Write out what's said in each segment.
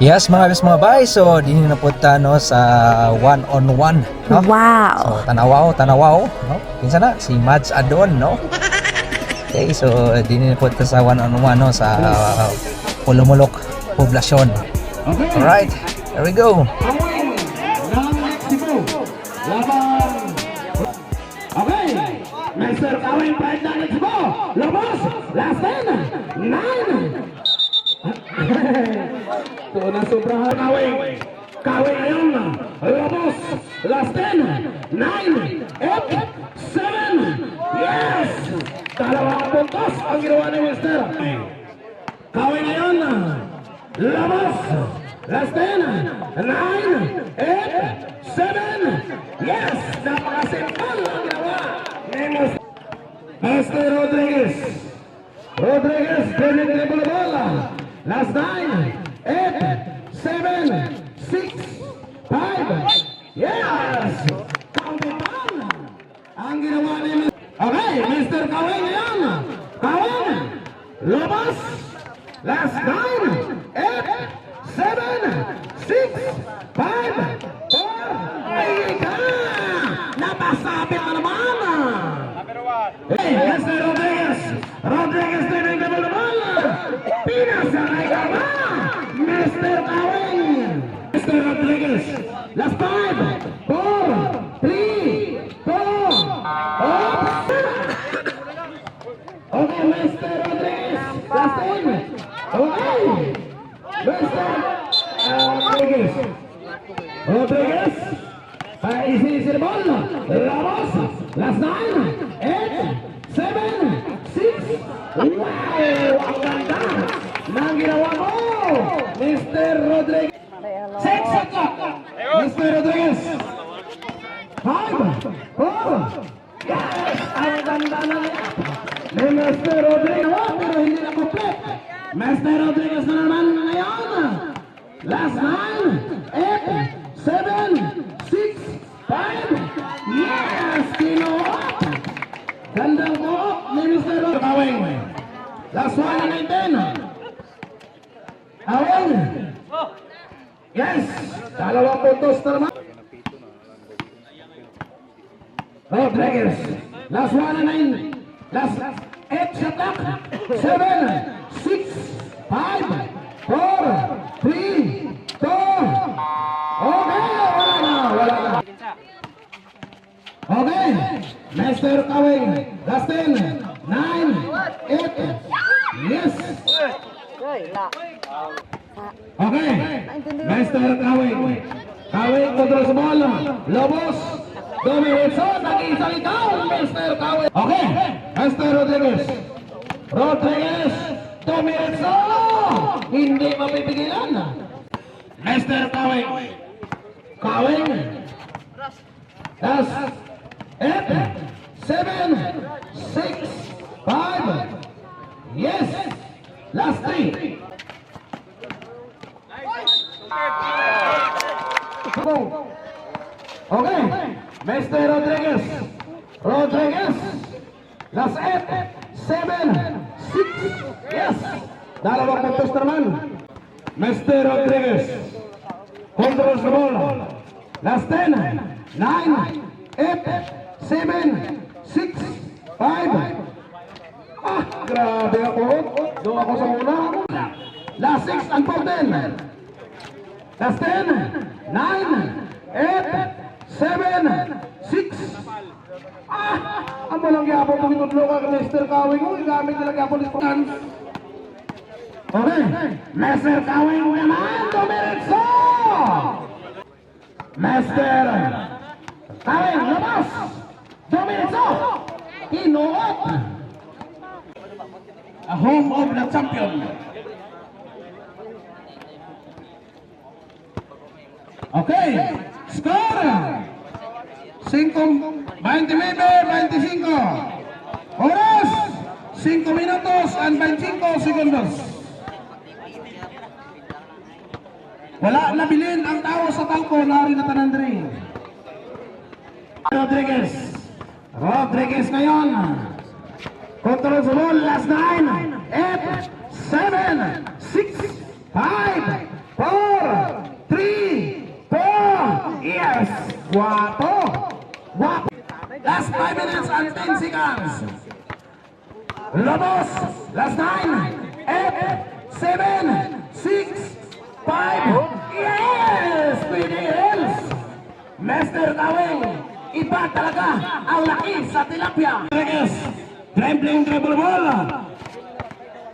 Yes, mga bay, so din na punta no sa one-on-one, no? Wow. So tanawaw, no? Kinsa na si Mads Adon, no? Okay, so din na punta sa one-on-one no sa Pulumulok Poblasyon. All right, here we go. Okay, Mr. Kawin Pride ng Cebu, Lobos, last 10, 9. Ito na sobrahan Kawin. Kawin ngayon, Lobos, last 10, 9, 8, 7. Yes! Dalawang puntos ang ginawa ni Mr. Kawin ngayon, Lobos, last 10, 9, 8, 7. Yes! Napakasimple ang ginawa ni Mr. Rodriguez. Rodriguez, credit level the ball. Last 9, 8, 7, 6, 5. Yes! Counting down. Ang ginawa ni Mr. Okay, Mr. Kawin ngayon. Kawin, Lobos, last 9, 8, 7, 6, 5, 4. Ay, ka! Napasabit na naman! Hey, Mr. Rodriguez! Rodriguez living the ball! Pinasakay ka ba? Mr. Kawin! Mr. Rodriguez! Last 5, 4, 3, 2, oops! Okay, Mr. Rodriguez! Last 10! Okay! Mr. Rodriguez! Rodriguez! Easy the ball! Ramos! Last 9, 8, 7, 6. Wow! Ang ganda ng ginawa mo! Mr. Rodriguez! 6 o'clock! Mr. Rodriguez! 5, 4. Yes! Ang ganda na ni Mr. Rodriguez! Pero hindi na complete! Mr. Rodriguez na naman ngayon! Last 9, 8, 7, 6, 5. Yes! Kinuha! Gandang buhok ni Mr. Kawing. Last 1 na 19. Kawing. Yes! Dalawang puntos na naman. Rodriguez. Last 1 na 9. Last 8 shot clock. 7, 6, 5, 4, 3, 2. Okay! Wala na. Okay, Mr. Kawing, last 10, 9, 8, yes. Okay, Mr. Kawing, Kawing control sa ball, Lobos, Dominetso, nag-iisang ikaw, Mr. Kawing. Okay, Mr. Rodriguez, Dominetso, hindi mapipigilan. Mr. Kawing, last 8, 7, 6, 5. Yes. Last 3. Okay. Mr. Rodriguez. Last 8, 7, 6. Yes. Dalawang puntos naman. Mr. Rodriguez. Controls the ball. Last 10, 9, 8, 7, 6, 5. Grabe ako. Doon ako sa muna. Last 6 and 14. Last 10, 9, 8, 7, 6. Amo lang yapon kung itudlo ka Mr. Kawing. Gamit nila yapon ito. Okay. Mr. Kawing naman. Dominetso. Mr. Kawing, Lobos, Dominetso, Kinuot. A home of the champion. Okay, score 29-25. Oras 5 minutos and 25 segundos. Wala nabilin ang tao sa tangko na rin na tanandri. Rodriguez ngayon. Control sa ball, last 9, 8, 7, 6, 5, 4, and 10 seconds. Lobos, last 9, 8, 7, 6, 5. Yes! PDLs! Master Kawing, iba talaga ang laki sa tilapia. Rodriguez, dribbling dribble ball.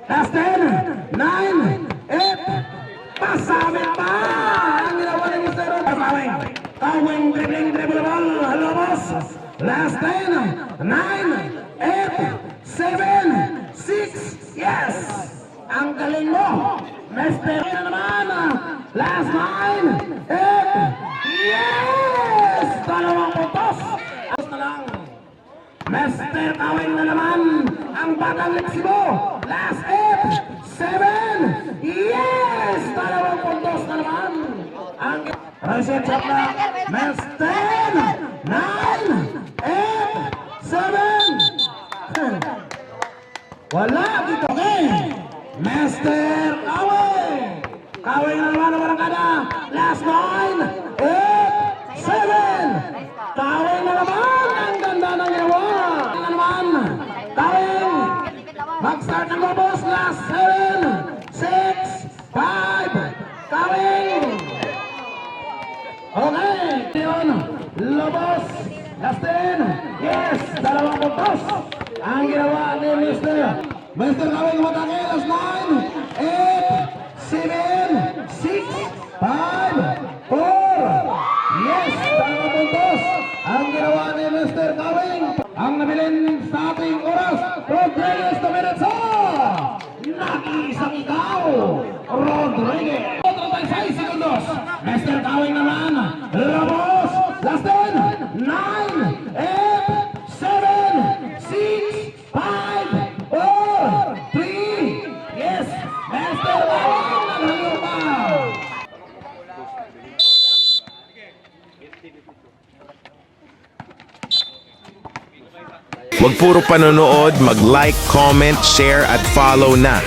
Last 10, 9, 8, pasamin pa! Ang ginawa ni Mr. Kawing. Kawing dribbling dribble ball. Lobos, last 10, 9, 8, 7, 6, yes! Ang galing mo! Mr. na naman! Last 9, 8, yes! Dalawang putos! Ayos na lang! Mr. Kawing na naman! Ang batang Lexibo! Last 8, 7, yes! Dalawang putos na naman! Ang reset shot na! Mr. 9, 8, 7, wala dito. Okay. Master Kawing. Kawing na naman ang barangada. Last 9, 8, 7. Kawing na naman. Ang ganda ng ginawa. Na naman. Kawing. Mag-start ng Lobos. Last 7, 6, 5. Kawing. Okay. Yun. Lobos. Last 10. Yes. Dalawang puntos. Ang ginawa ni Mr. Kawing matake. Last 9, 8, 7, 6, 5, 4. Yes. Dalawang puntos. Ang ginawa ni Mr. Kawing. Ang nabilin sa ating oras. Rodriguez to Menetsa. Nag-iisang ikaw. Rodriguez. 36 segundos. Mr. Kawing naman. Lobos. Last 10, 9, 8, 7, 6, 5, 4, 3. Yes. Mr. Kawing naghalupaw. Huwag puro panonood, mag-like, comment, share at follow na